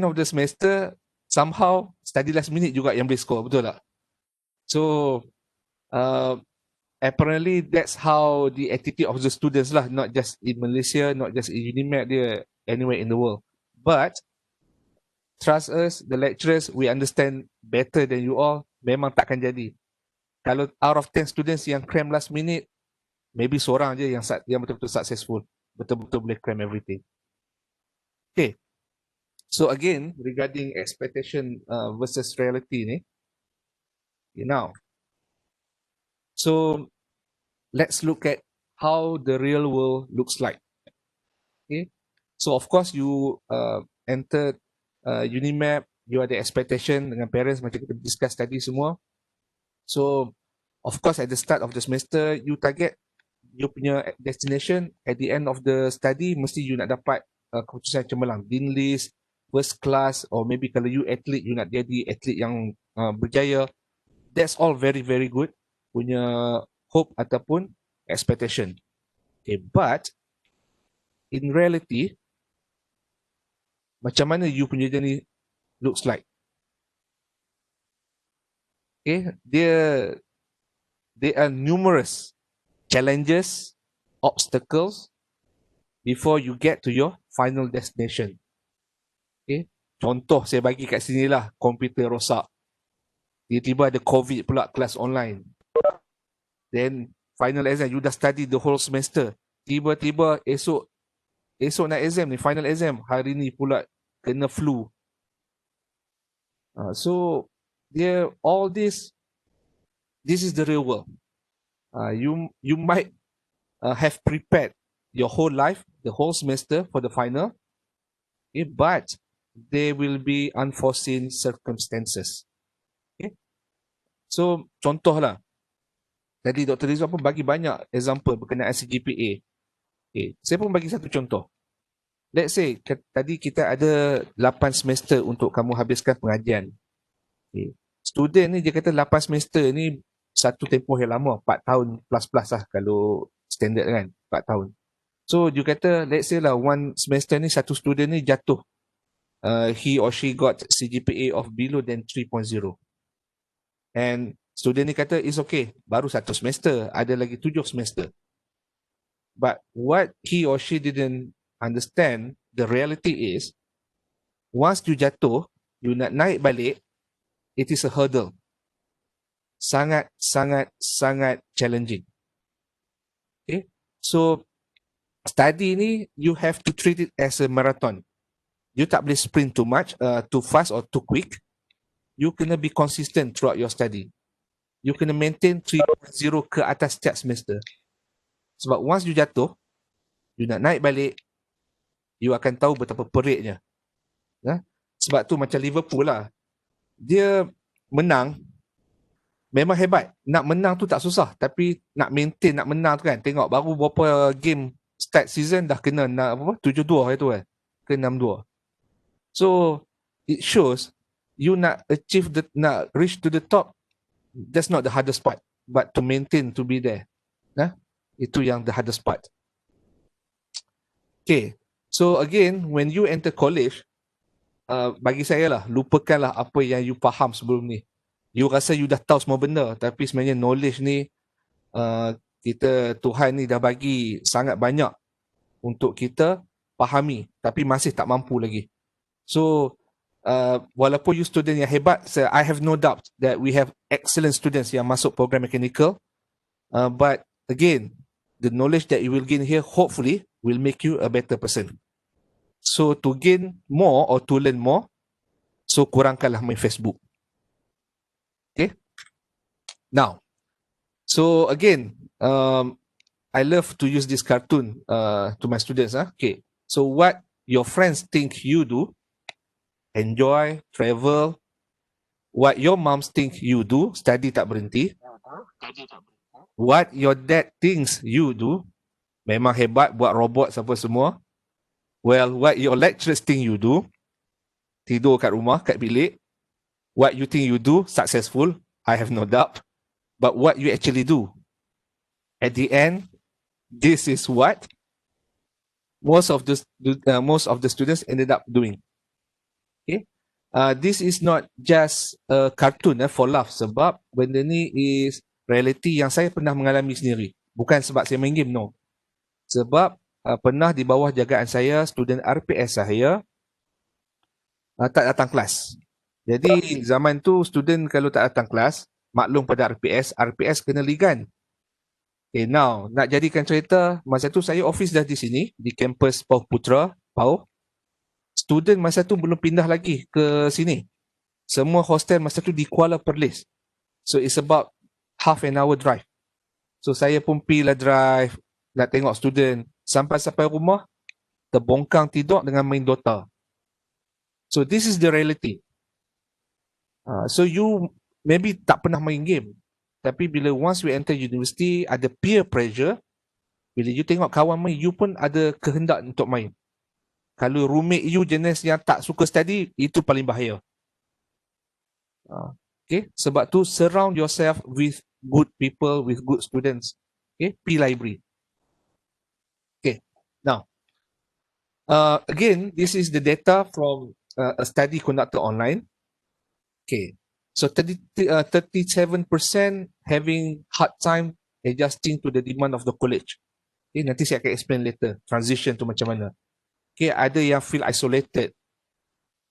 of the semester, somehow study last minute juga yang boleh score, betul tak? So, apparently that's how the attitude of the students lah, not just in Malaysia, not just in UNIMED, dia anywhere in the world. But trust us, the lecturers, we understand better than you all, memang takkan jadi. Kalau out of 10 students yang cram last minute, maybe seorang je yang betul-betul successful, betul-betul boleh cram everything. Okay, so again, regarding expectation versus reality ni, okay, now, so let's look at how the real world looks like. Okay, so of course you entered UNIMAP, you ada expectation dengan parents macam kita discuss tadi semua. So of course at the start of the semester you target you punya destination at the end of the study, mesti you nak dapat keputusan cemerlang, dean list, first class, or maybe kalau you athlete, you nak jadi athlete yang berjaya. That's all very very good punya hope ataupun expectation. Okay, but in reality, macam mana you punya journey looks like? Okay, there are numerous challenges, obstacles before you get to your final destination. Okay, contoh saya bagi kat sini lah, komputer rosak, tiba-tiba ada COVID pula, kelas online. Then final exam, you dah study the whole semester, tiba-tiba esok nak exam ni, final exam, hari ni pula kena flu. So all this is the real world. You might have prepared your whole life, the whole semester for the final, okay, but there will be unforeseen circumstances. Okay? So contoh lah, tadi Dr. Rizwan pun bagi banyak example berkenaan CGPA. Okay, saya pun bagi satu contoh. Let's say tadi kita ada 8 semester untuk kamu habiskan pengajian. Okay. Student ni dia kata 8 semester ni satu tempoh yang lama, 4 tahun plus lah kalau standard kan, 4 tahun. So you kata let's say lah one semester ni satu student ni jatuh, he or she got CGPA of below than 3.0. And student ni kata it's okay, baru satu semester, ada lagi 7 semester. But what he or she didn't understand, the reality is, once you jatuh, you nak naik balik, it is a hurdle. Sangat challenging. Okay, so study ni you have to treat it as a marathon. You tak boleh sprint too much, too fast or too quick. You kena be consistent throughout your study. You kena maintain 3.0 ke atas setiap semester. Sebab once you jatuh, you nak naik balik, you akan tahu betapa peritnya. Sebab tu macam Liverpool lah, dia menang memang hebat. Nak menang tu tak susah, tapi nak maintain, nak menang tu kan, tengok baru berapa game start season dah kena 7-2 itu kan, ke 6-2. So it shows you nak reach to the top, that's not the hardest part, but to maintain, to be there, itu yang the hardest part. Okay, so again, when you enter college, bagi saya lah, lupakanlah apa yang you faham sebelum ni. You rasa you dah tahu semua benda, tapi sebenarnya knowledge ni, Tuhan ni dah bagi sangat banyak untuk kita fahami, tapi masih tak mampu lagi. So walaupun you student yang hebat, I have no doubt that we have excellent students yang masuk program mechanical, but again, the knowledge that you will gain here hopefully will make you a better person. So to gain more or to learn more, so kurangkanlah main Facebook. Okay. Now, so again, I love to use this cartoon to my students. Okay. So what your friends think you do, enjoy, travel. What your moms think you do, study tak berhenti. What your dad thinks you do, memang hebat, buat robot apa semua. Well, what your lecturers think you do, tidur kat rumah, kat bilik. What you think you do, successful, I have no doubt. But what you actually do, at the end, this is what most of the students ended up doing. Okay? this is not just a cartoon for laugh, sebab benda ni is reality yang saya pernah mengalami sendiri. Bukan sebab saya main game, no. Sebab pernah di bawah jagaan saya, student RPS saya tak datang kelas. Jadi zaman tu student kalau tak datang kelas, maklum pada RPS kena ligan. Okay, now nak jadikan cerita, masa tu saya office dah di sini, di kampus Pauh Putra, Pauh. Student masa tu belum pindah lagi ke sini. Semua hostel masa tu di Kuala Perlis. So it's about half an hour drive. So saya pun pergi lah drive, nak tengok student. Sampai rumah, terbongkang tidur dengan main Dota. So this is the reality. So you maybe tak pernah main game. Tapi bila once you enter university, ada peer pressure. Bila you tengok kawan main, you pun ada kehendak untuk main. Kalau roommate you jenis yang tak suka study, itu paling bahaya. Okay, sebab tu surround yourself with good people, with good students. Okay, P library. Okay, now, again, this is the data from a study conducted online. Okay, so 37% having hard time adjusting to the demand of the college. Okay, nanti saya akan explain later, transition tu macam mana. Okay, ada yang feel isolated.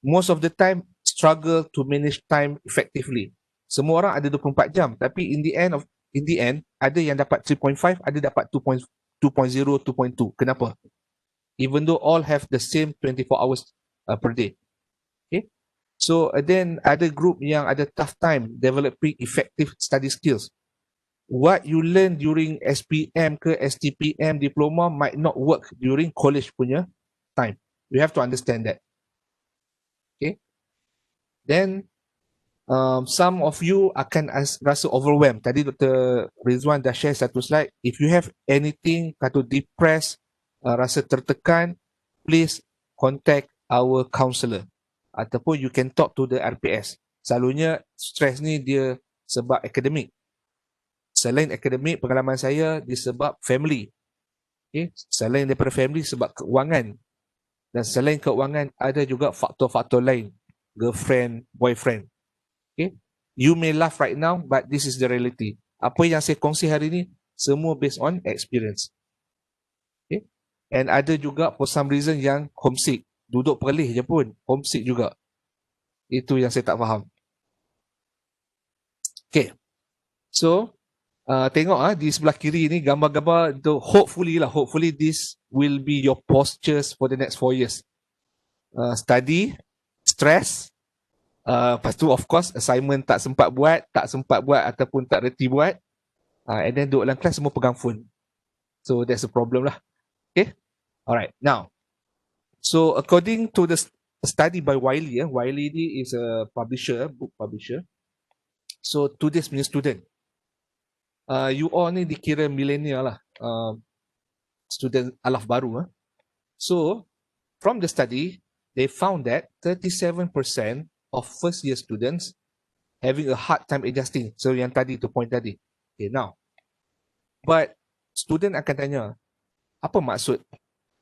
Most of the time, struggle to manage time effectively. Semua orang ada 24 jam, tapi in the end, ada yang dapat 3.5, ada dapat 2.0, 2.2. Kenapa? Even though all have the same 24 hours per day. Okay? So then ada group yang ada tough time developing effective study skills. What you learn during SPM ke STPM diploma might not work during college punya time. We have to understand that. Okay? Then some of you akan rasa overwhelmed. Tadi Dr. Rizwan dah share satu slide. If you have anything kata depressed, rasa tertekan, please contact our counselor. Ataupun you can talk to the RPS. Selalunya stress ni dia sebab akademik. Selain akademik, pengalaman saya disebab family. Okay? Selain daripada family, sebab keuangan. Dan selain keuangan, ada juga faktor-faktor lain. Girlfriend, boyfriend. Okay? You may laugh right now, but this is the reality. Apa yang saya kongsi hari ni, semua based on experience. Okay? And ada juga for some reason yang homesick. Duduk Perlis je pun, homesick juga. Itu yang saya tak faham. Okay. So, tengok di sebelah kiri ni gambar-gambar untuk hopefully this will be your postures for the next 4 years. Study, stress, lepas tu of course assignment tak sempat buat ataupun tak reti buat, and then duduk dalam kelas semua pegang phone. So that's a problem lah. Okay, alright. Now, so according to the study by Wiley, Wiley is a publisher, book publisher. So today's punya student, you all ni dikira millennial lah, student alaf baru. So from the study, they found that 37% of first year students having a hard time adjusting. So yang tadi tu point tadi. Okay, now, but student akan tanya, apa maksud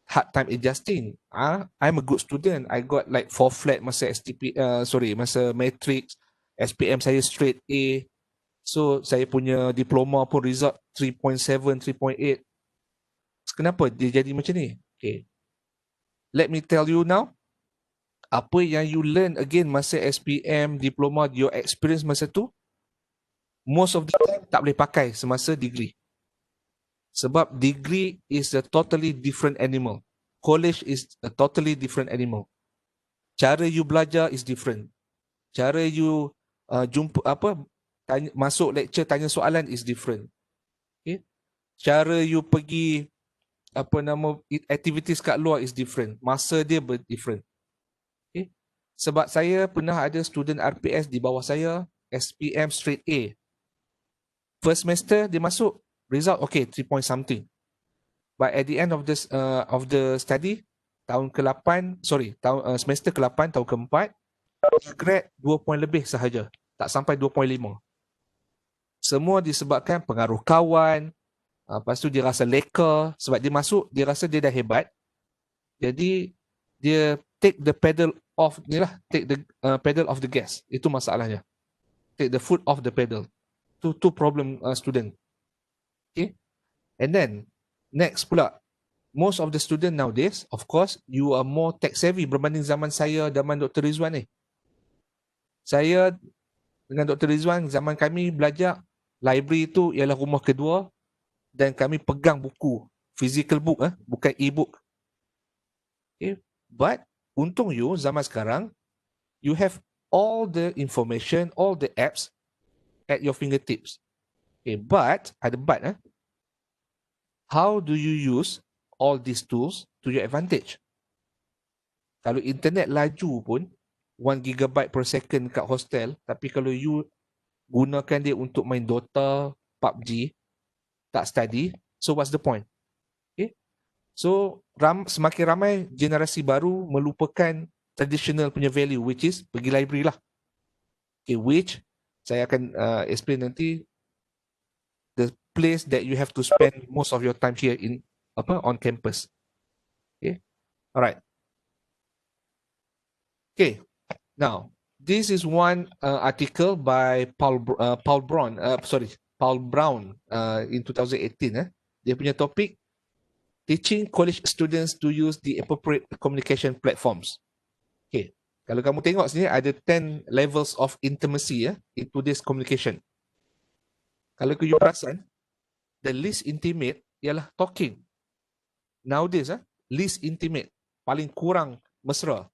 hard time adjusting? I'm a good student. I got like 4 flat masa masa matrix, SPM saya straight A. So saya punya diploma pun result 3.7, 3.8. Kenapa dia jadi macam ni? Okay, let me tell you now. Apa yang you learn again masa SPM, diploma, your experience masa tu, most of the time tak boleh pakai semasa degree. Sebab degree is a totally different animal. College is a totally different animal. Cara you belajar is different. Cara you masuk lecture tanya soalan is different. Okay? Cara you pergi activities kat luar is different. Masa dia different. Okay? Sebab saya pernah ada student RPS di bawah saya, SPM straight A. First semester dia masuk, result okay 3 point something. But at the end of this of the study, semester ke-8 tahun ke-4, grade 2 point lebih sahaja, tak sampai 2.5. Semua disebabkan pengaruh kawan. Lepas tu dia rasa leka sebab dia masuk, dia rasa dia dah hebat. Jadi dia take the pedal off ni lah, take the pedal off the gas. Itu masalahnya. Take the foot off the pedal. Two problem student. Okay. And then next pula, most of the student nowadays, of course, you are more tech savvy berbanding zaman saya, zaman Dr. Rizwan ni. Saya dengan Dr. Rizwan, zaman kami belajar, library tu ialah rumah kedua dan kami pegang buku, physical book, bukan e-book. Okay. But untung you, zaman sekarang, you have all the information, all the apps at your fingertips. Okay. But, ada but, how do you use all these tools to your advantage? Kalau internet laju pun, 1 GB per second kat hostel, tapi kalau you gunakan dia untuk main Dota, PUBG, tak study, so what's the point? Okay? So, semakin ramai generasi baru melupakan traditional punya value, which is pergi library lah. Okay, which saya akan explain nanti, the place that you have to spend most of your time here in on campus. Okay, alright. Okay, now this is one article by Paul Brown in 2018. Dia punya topik, teaching college students to use the appropriate communication platforms. Okay, kalau kamu tengok sini ada 10 levels of intimacy in today's communication. Kalau you perasan, the least intimate ialah talking. Nowadays, least intimate, paling kurang mesra.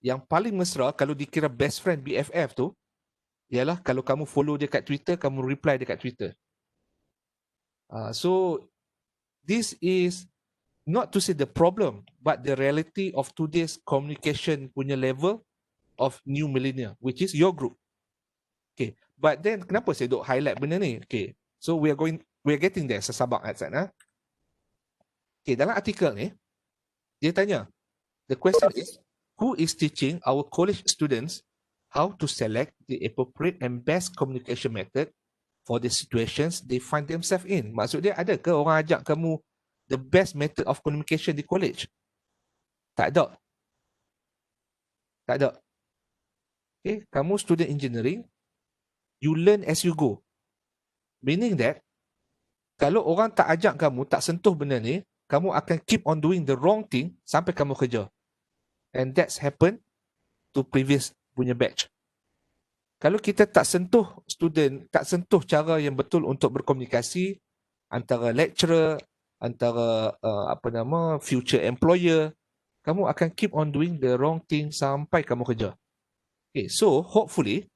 Yang paling mesra, kalau dikira best friend, BFF tu, ialah kalau kamu follow dia kat Twitter, kamu reply dia kat Twitter. So, this is not to say the problem, but the reality of today's communication punya level of new millennial, which is your group. Okay, but then kenapa saya duk highlight benda ni? Okay, so we are getting there, sabar Azan. Okay, dalam artikel ni, dia tanya, the question is, who is teaching our college students how to select the appropriate and best communication method for the situations they find themselves in? Maksud dia, ada ke orang ajak kamu the best method of communication di college? Tak ada. Tak ada. Okay, kamu student engineering, you learn as you go. Meaning that, kalau orang tak ajak kamu, tak sentuh benda ni, kamu akan keep on doing the wrong thing sampai kamu kerja. And that's happened to previous punya batch. Kalau kita tak sentuh student, tak sentuh cara yang betul untuk berkomunikasi antara lecturer, antara future employer, kamu akan keep on doing the wrong thing sampai kamu kerja. Okay, so hopefully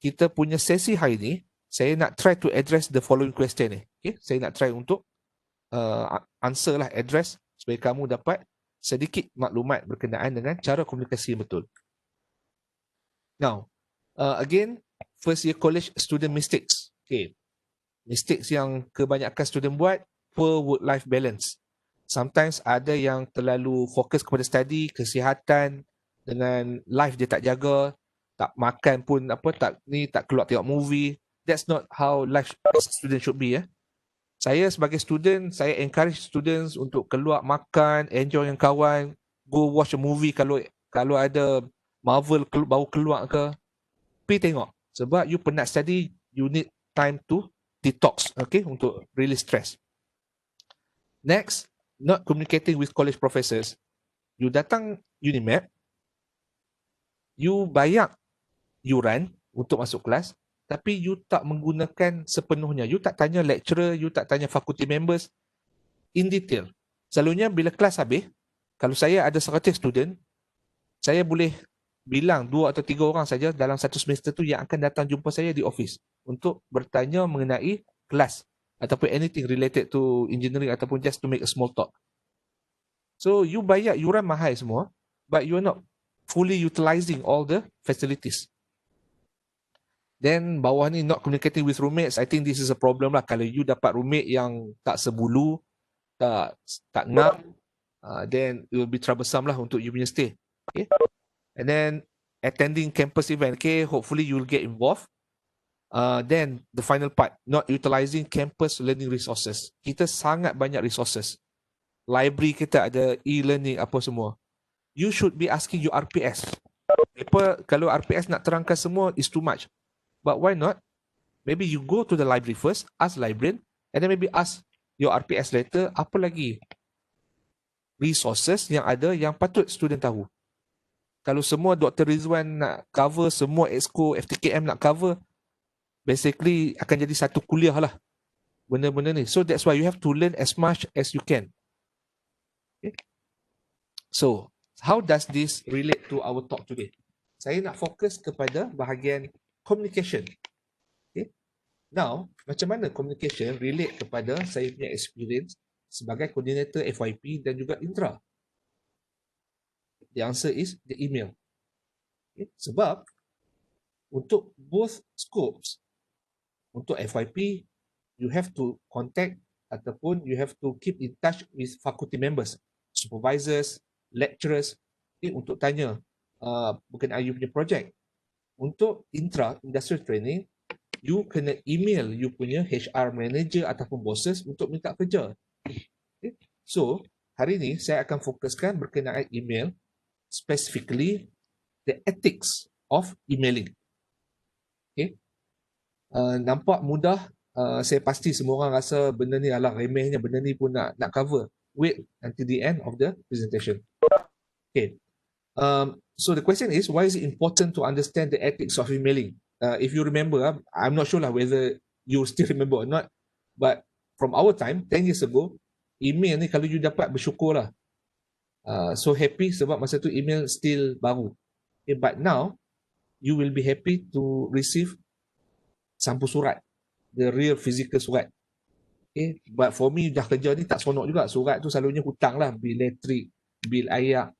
kita punya sesi hari ni, saya nak try to address the following question ni. Okay, saya nak try untuk answer lah, address supaya kamu dapat sedikit maklumat berkenaan dengan cara komunikasi yang betul. Now, again, first year college student mistakes. Okay, mistakes yang kebanyakan student buat, poor work-life balance. Sometimes ada yang terlalu fokus kepada study, kesihatan, dengan life dia tak jaga, tak makan pun tak keluar tengok movie. That's not how life as a student should be. Saya sebagai student, saya encourage students untuk keluar makan, enjoy dengan kawan, go watch a movie kalau ada Marvel baru keluar ke, pergi tengok. Sebab you penat study, you need time to detox, okay, untuk release stress. Next, not communicating with college professors. You datang Unimap, you bayar yuran untuk masuk kelas, tapi you tak menggunakan sepenuhnya. You tak tanya lecturer, you tak tanya faculty members in detail. Selalunya bila kelas habis, kalau saya ada 100 student, saya boleh bilang 2 atau 3 orang saja dalam satu semester tu yang akan datang jumpa saya di office untuk bertanya mengenai kelas ataupun anything related to engineering ataupun just to make a small talk. So you bayar yuran mahal semua, but you are not fully utilizing all the facilities. Then bawah ni, not communicating with roommates. I think this is a problem lah. Kalau you dapat roommate yang tak sebulu, tak ngam, then it will be troublesome lah untuk you punya stay. Okay. And then attending campus event. Okay, hopefully you will get involved. Then the final part, not utilizing campus learning resources. Kita sangat banyak resources. Library kita ada e-learning apa semua. You should be asking your RPS. Paper, kalau RPS nak terangkan semua is too much. But why not? Maybe you go to the library first, ask librarian, and then maybe ask your RPS later, apa lagi resources yang ada yang patut student tahu. Kalau semua Dr. Rizwan nak cover, semua EXCO, FTKM nak cover, basically akan jadi satu kuliah lah benda-benda ni. So that's why you have to learn as much as you can. Okay. So, how does this relate to our talk today? Saya nak fokus kepada bahagian communication. Okay. Now, macam mana communication relate kepada saya punya experience sebagai coordinator FYP dan juga intra? The answer is the email. Okay. Sebab untuk both scopes, untuk FYP, you have to contact ataupun you have to keep in touch with faculty members, supervisors, lecturers, okay, untuk tanya berkenaan you punya project. Untuk intra, industrial training, you kena email you punya HR manager ataupun bosses untuk minta kerja. Okay. So, hari ni saya akan fokuskan berkenaan email, specifically the ethics of emailing. Okay. Nampak mudah, saya pasti semua orang rasa benda ni alah remehnya, benda ni pun nak cover. Wait until the end of the presentation. Okay. So the question is, why is it important to understand the ethics of emailing? If you remember, I'm not sure lah whether you still remember or not, but from our time, 10 years ago, email ni kalau you dapat bersyukur lah. So happy sebab masa tu email still baru. Okay, but now, you will be happy to receive sampul surat, the real physical surat. Okay, but for me, dah kerja ni tak seronok juga. Surat tu selalunya hutang lah, bil elektrik, bil air.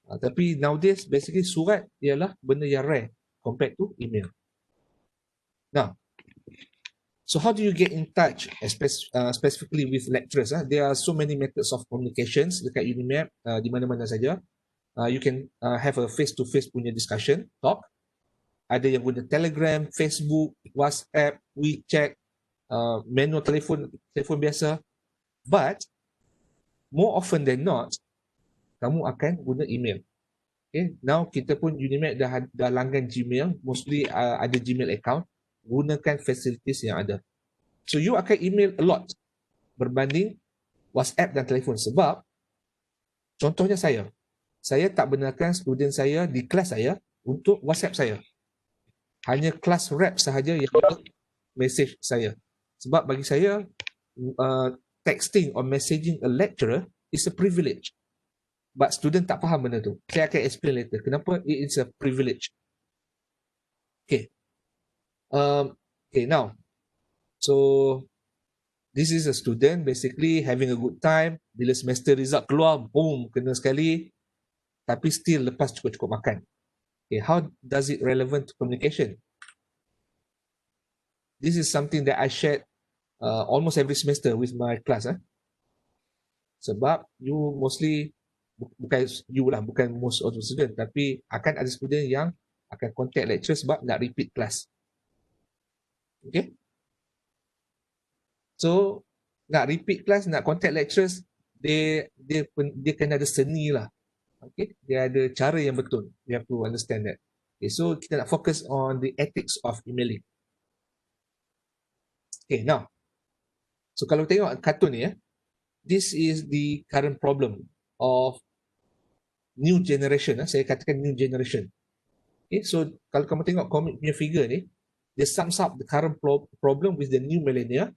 Tapi nowadays, basically surat ialah benda yang rare compared to email. Now, so how do you get in touch, specifically with lecturers? There are so many methods of communications dekat Unimap, di mana-mana saja. You can have a face-to-face punya discussion, talk. Ada yang guna Telegram, Facebook, WhatsApp, WeChat, manual telefon biasa. But, more often than not, kamu akan guna email. Okay, now kita pun Unimap dah langgan Gmail, mostly ada Gmail account, gunakan facilities yang ada. So you akan email a lot berbanding WhatsApp dan telefon. Sebab, contohnya saya tak benarkan student saya di kelas saya untuk WhatsApp saya. Hanya kelas rep sahaja yang message saya. Sebab bagi saya, texting or messaging a lecturer is a privilege. But student tak faham benda tu. Saya akan explain later kenapa it is a privilege. Okay. Okay, now. So, this is a student basically having a good time. Bila semester result keluar, boom, kena sekali. Tapi still lepas cukup-cukup makan. Okay, how does it relevant to communication? This is something that I shared almost every semester with my class. Sebab you mostly, bukan most of the student, tapi akan ada student yang akan contact lecturer sebab nak repeat class. Okay. So, nak repeat class, nak contact lecturers, dia kena ada seni lah. Okay. Dia ada cara yang betul. You have to understand that. Okay. So, kita nak focus on the ethics of emailing. Okay, now. So, kalau tengok kartun ni, this is the current problem of new generation. Saya katakan new generation. Okay, so kalau kamu tengok komik punya figure ni, dia sums up the current problem with the new millennia.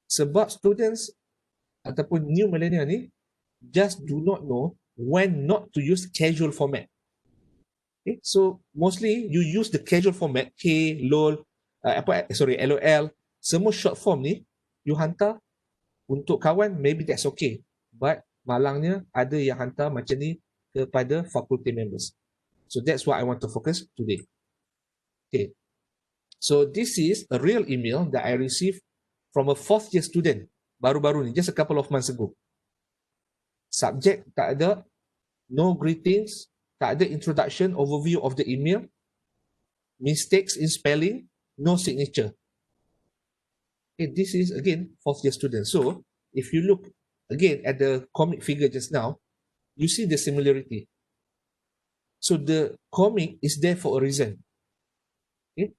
Sebab students ataupun new millennia ni just do not know when not to use casual format. Okay, so mostly you use the casual format, K, LOL, LOL, semua short form ni you hantar untuk kawan, maybe that's okay. But malangnya ada yang hantar macam ni kepada faculty members. So that's what I want to focus today. Okay. So this is a real email that I received from a 4th year student baru-baru ni, just a couple of months ago. Subject tak ada, no greetings, tak ada introduction, overview of the email, mistakes in spelling, no signature. Okay, this is again 4th year student. So if you look again at the comic figure just now, you see the similarity. So the comic is there for a reason. Okay?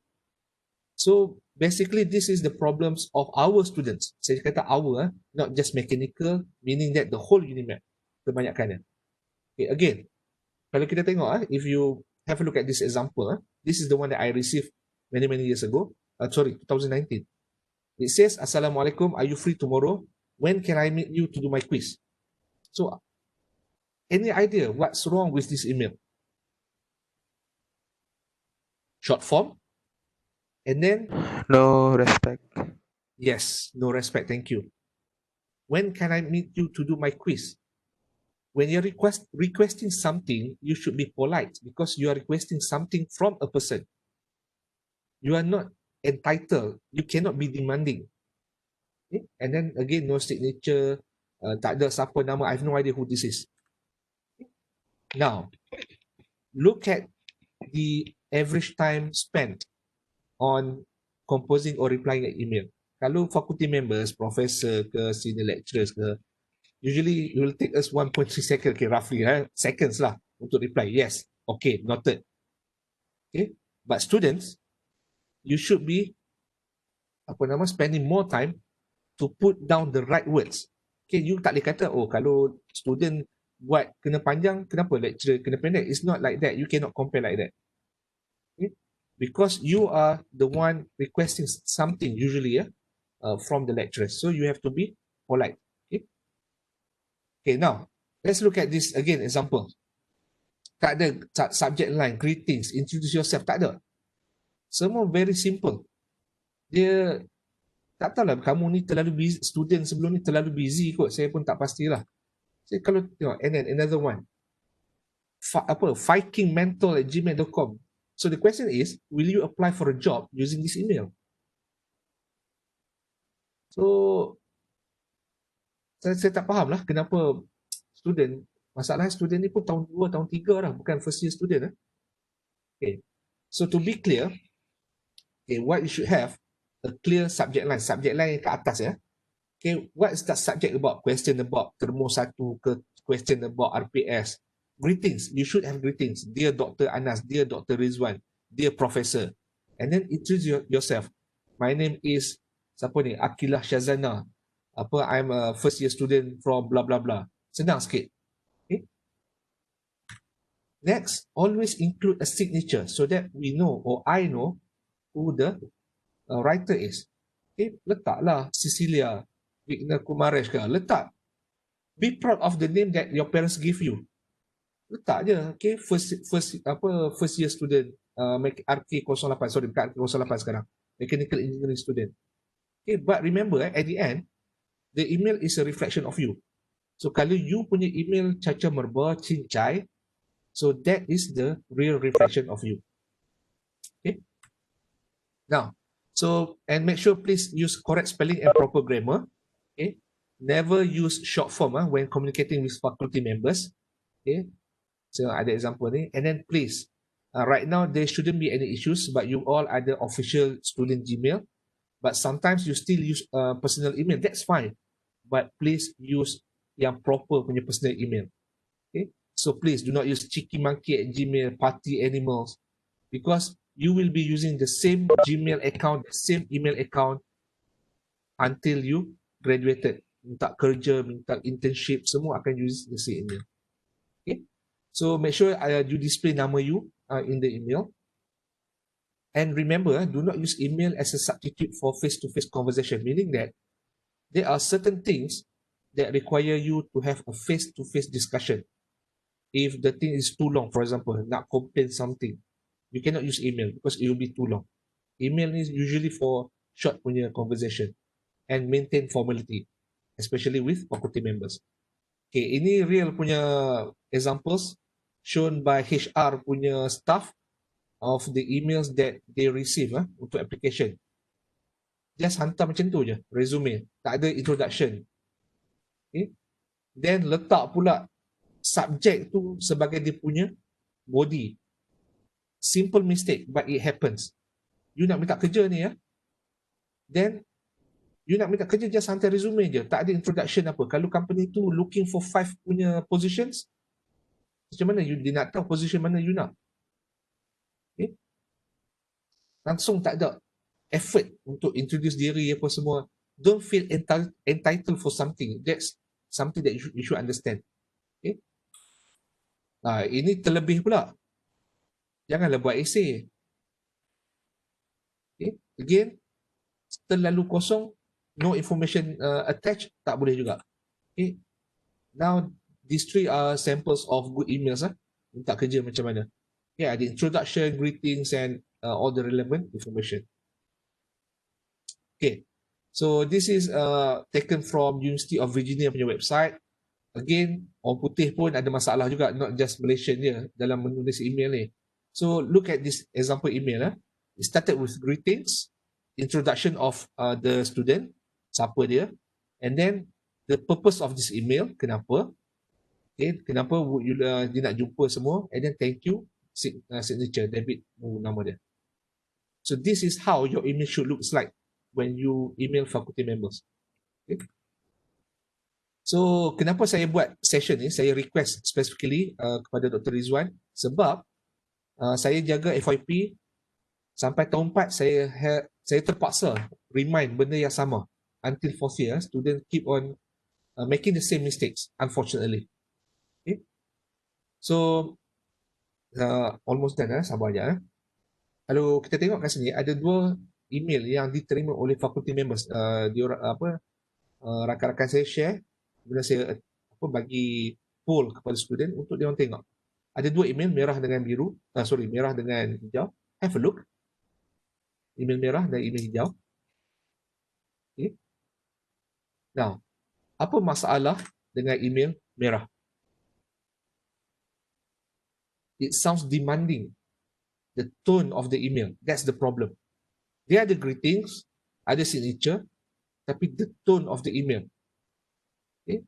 So basically, this is the problems of our students. Saya kata our, not just mechanical, meaning that the whole Unimed, kebanyakannya. Okay, again, kalau kita tengok, if you have a look at this example, this is the one that I received many years ago. Sorry, 2019. It says, Assalamualaikum, are you free tomorrow? When can I meet you to do my quiz? So, any idea what's wrong with this email? Short form, and then No respect. yes, no respect, thank you. When can I meet you to do my quiz? When you're requesting something, you should be polite because you are requesting something from a person. You are not entitled. You cannot be demanding. Okay? And then again, no signature, tak ada siapa nama. I have no idea who this is. Now, look at the average time spent on composing or replying an email. Kalau faculty members, professor ke, senior lecturers ke, usually it will take us 1.3 seconds, okay, roughly, seconds lah untuk reply. Yes, okay, noted. Okay, but students, you should be spending more time to put down the right words. Okay, you tak boleh kata, oh, kalau student buat kena panjang, kenapa lecturer kena pendek? It's not like that. You cannot compare like that. Okay? Because you are the one requesting something usually from the lecturers. So you have to be polite. Okay, okay, now let's look at this again example. Tak ada subject line, greetings, introduce yourself, tak ada. Semua very simple. Dia tak tahulah kamu ni terlalu busy, student sebelum ni terlalu busy kot, saya pun tak pastilah. Saya kalau tengok, and then another one, vikingmental@gmail.com. So the question is, will you apply for a job using this email? So saya tak faham lah kenapa student, masalahnya student ni pun tahun 2, tahun 3 lah, bukan first year student. Okay, so to be clear, okay, what you should have, a clear subject line yang ke atas ya. Okay, what is that subject about? Question about termo 1 ke, question about RPS. Greetings, you should have greetings. Dear Dr. Anas, dear Dr. Rizwan, dear Professor. And then introduce yourself. My name is, siapa ni? Akilah Shazana. I'm a first year student from blah blah blah. Senang sikit. Okay. Next, always include a signature so that we know, or I know, who the writer is. Okay, letaklah Cecilia Vigna Kumaresh ke, letak. Be proud of the name that your parents give you. Letak je, okay, first year student, RK08, sorry, bukan RK08 sekarang, mechanical engineering student. Okay, but remember, at the end, the email is a reflection of you. So kalau you punya email caca merba, cincai, so that is the real reflection of you. Okay. Now, so, and make sure please use correct spelling and proper grammar. Okay. Never use short form when communicating with faculty members. Okay. So ada example ni. And then please, right now there shouldn't be any issues, but you all are the official student Gmail. But sometimes you still use personal email. That's fine. But please use yang proper punya personal email. Okay. So please do not use cheeky monkey at Gmail, party animals, because you will be using the same Gmail account, the same email account until you graduated. Minta kerja, minta internship, semua akan use the same email. Okay. So make sure you display nama you in the email. And remember, do not use email as a substitute for face-to-face conversation, meaning that there are certain things that require you to have a face-to-face discussion. If the thing is too long, for example, nak complain something, you cannot use email because it will be too long. Email is usually for short punya conversation and maintain formality, especially with faculty members. Okay, ini real punya examples shown by HR punya staff of the emails that they receive untuk application. Just hantar macam tu je, resume, tak ada introduction. Okay. Then letak pula subject tu sebagai dia punya body. Simple mistake, but it happens. You nak minta kerja ni then you nak minta kerja, just hantar resume je, tak ada introduction apa. Kalau company tu looking for 5 punya positions, Macam mana dia nak tahu position mana you nak? Okay? Langsung tak ada effort untuk introduce diri apa semua. Don't feel entitled for something. That's something that you should understand. Okay? Ini terlebih pula. Janganlah buat essay. Okay? Again, terlalu kosong, no information attached, tak boleh juga. Okay? Now, these three are samples of good emails. Minta kerja macam mana. Okay, ada introduction, greetings, and all the relevant information. Okay, so this is taken from University of Virginia punya website. Again, orang putih pun ada masalah juga, not just Malaysian je dalam menulis email ni. So look at this example email. It started with greetings, introduction of the student, siapa dia, and then the purpose of this email, kenapa, okay, kenapa dia nak jumpa semua, and then thank you, signature, David nama dia. So this is how your email should look like when you email faculty members. Okay. So kenapa saya buat session ni, saya request specifically kepada Dr. Rizwan, sebab saya jaga FYP sampai tahun 4, saya terpaksa remind benda yang sama. Until 4th year, students keep on making the same mistakes, unfortunately. Okay. So almost done, sabar je. Kalau kita tengok kat sini, ada 2 email yang diterima oleh faculty members. Rakan-rakan saya share, kemudian saya bagi poll kepada student untuk dia orang tengok. Ada 2 email, merah dengan biru, merah dengan hijau. Have a look. Email merah dan email hijau. Okay. Now, apa masalah dengan email merah? It sounds demanding. The tone of the email, that's the problem. Dia ada greetings, ada signature, tapi the tone of the email. Okay.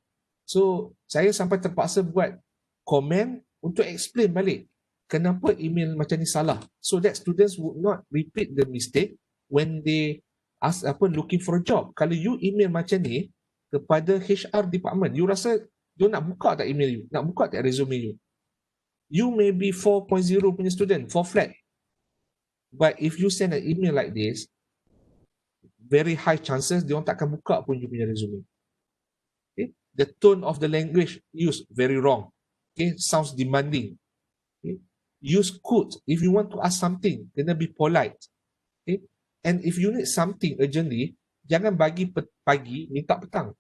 So, saya sampai terpaksa buat komen untuk explain balik kenapa email macam ni salah. So that students would not repeat the mistake when they looking for a job. Kalau you email macam ni kepada HR department, you rasa dia nak buka tak email you? Nak buka tak resume you? You may be 4.0 punya student, 4 flat. But if you send an email like this, very high chances dia orang takkan buka pun you punya resume. Okay? The tone of the language used very wrong. Okay? Sounds demanding. Okay? Use could. If you want to ask something, kena be polite. Okay? And if you need something urgently, jangan bagi pagi, minta petang.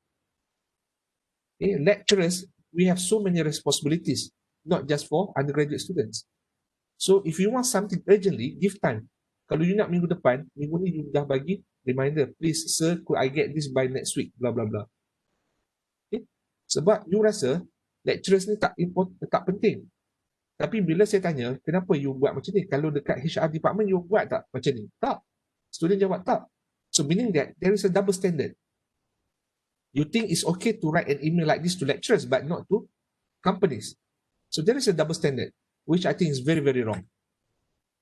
Okay? Lecturers, we have so many responsibilities, not just for undergraduate students. So if you want something urgently, give time. Kalau you nak minggu depan, minggu ni you dah bagi reminder, please sir, could I get this by next week, blah blah blah. Okay? Sebab you rasa lecturers ni tak penting. Tapi bila saya tanya, kenapa you buat macam ni? Kalau dekat HR department, you buat tak macam ni? Tak. Student jawab tak. So meaning that there is a double standard. You think it's okay to write an email like this to lecturers, but not to companies. So there is a double standard, which I think is very, very wrong.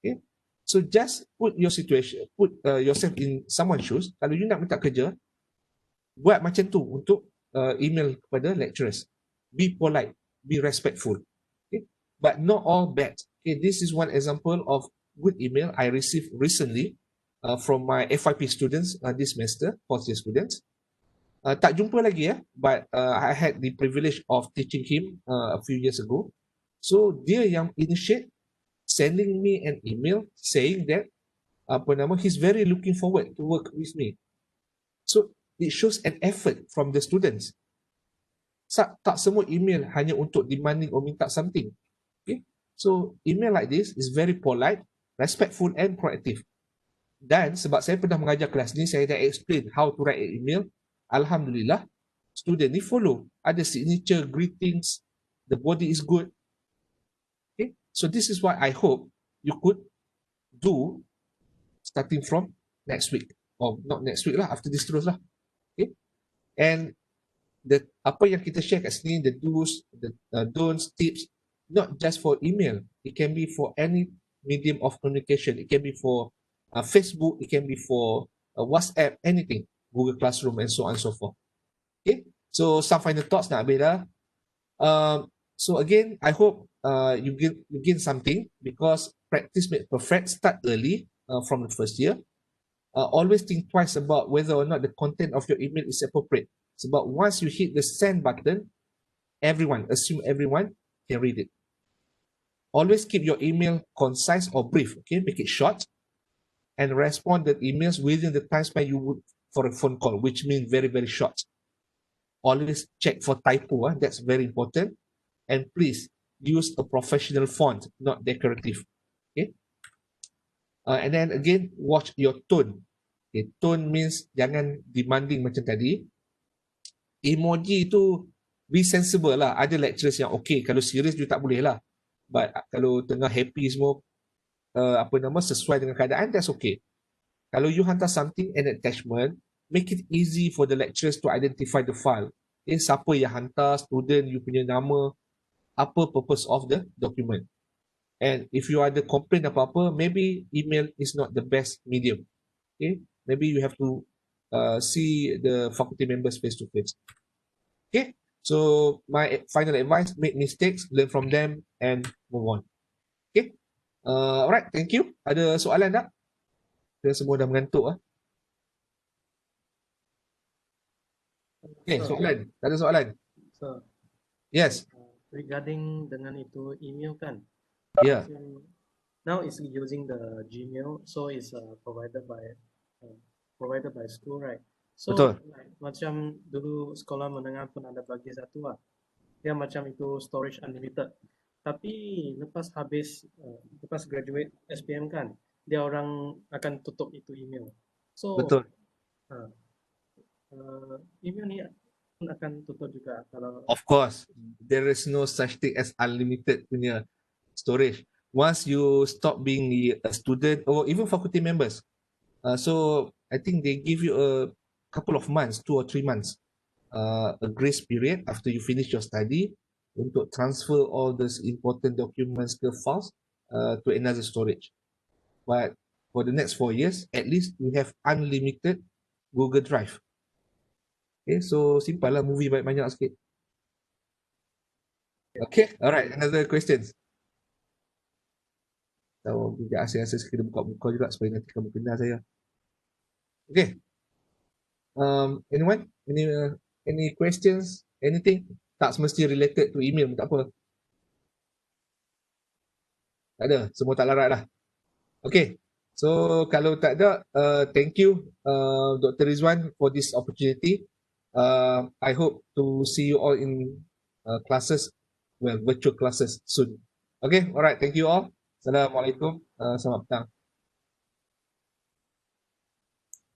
Okay? So just put your situation, put yourself in someone's shoes. Kalau you nak minta kerja, buat macam tu untuk email kepada lecturers. Be polite, be respectful. Okay? But not all bad. Okay? This is one example of good email I received recently from my FYP students this semester, 4th year students. Tak jumpa lagi but I had the privilege of teaching him a few years ago. So dia yang initiate sending me an email saying that he's very looking forward to work with me. So it shows an effort from the students. Tak semua email hanya untuk demanding or minta something. Okay? So email like this is very polite, respectful and proactive. Dan sebab saya pernah mengajar kelas ni, saya dah explain how to write an email. Alhamdulillah, student ni follow. Ada signature, greetings, the body is good. Okay? So this is what I hope you could do starting from next week. Or not next week lah, after this terus lah. Okay? And apa yang kita share kat sini, the do's, the don'ts, tips, not just for email. It can be for any medium of communication. It can be for Facebook, it can be for WhatsApp, anything. Google Classroom and so on and so forth. Okay? So some final thoughts nak habis dah. So again, I hope you gain something, because practice makes perfect. Start early from the first year. Always think twice about whether or not the content of your email is appropriate. It's about once you hit the send button, assume everyone can read it. Always keep your email concise or brief, okay? Make it short and respond the emails within the time span you would for a phone call, which means very, very short. Always check for typo, that's very important. And please use a professional font, not decorative, okay? And then again, watch your tone. Okay, tone means jangan demanding macam tadi. Emoji tu be sensible lah. Ada lecturers yang okay, kalau serius dia tak boleh lah. But kalau tengah happy semua, sesuai dengan keadaan, that's okay. Kalau you hantar something, an attachment, make it easy for the lecturers to identify the file. Okay, siapa yang hantar, student, you punya nama, apa purpose of the document. And if you ada complaint apa-apa, maybe email is not the best medium. Okay, maybe you have to see the faculty members face to face. Okay, so my final advice: make mistakes, learn from them, and move on. Okay, alright, thank you. Ada soalan tak? Kita semua dah mengantuk ah. Okay, soalan. Tak ada soalan. So, yes. Regarding dengan itu email kan? Yeah. Now it's using the Gmail, so it's provided by school, right? So Betul. like, macam dulu sekolah menengah pun ada bagi satu lah. Dia macam itu storage unlimited. Tapi lepas graduate SPM kan, dia orang akan tutup itu email. So Betul. Email ni pun akan tutup juga kalau. Of course, there is no such thing as unlimited punya storage. Once you stop being a student or even faculty members, so I think they give you a couple of months, 2 or 3 months, a grace period after you finish your study untuk transfer all those important documents ke files to another storage. But for the next 4 years, at least we have unlimited Google Drive. Okay, so simple lah, movie banyak sikit. Okay, alright, another questions. So, bijak asyik-asyik sekali buka muka juga supaya nanti kamu kenal saya. Okay. Anyone? Any questions? Anything? Tak semesti related to email, tak apa. Tak ada, semua tak larat lah. Okay. So, kalau tak ada, thank you Dr. Rizwan for this opportunity. I hope to see you all in classes, well, virtual classes soon. Okay, alright, thank you all. Assalamualaikum, selamat petang.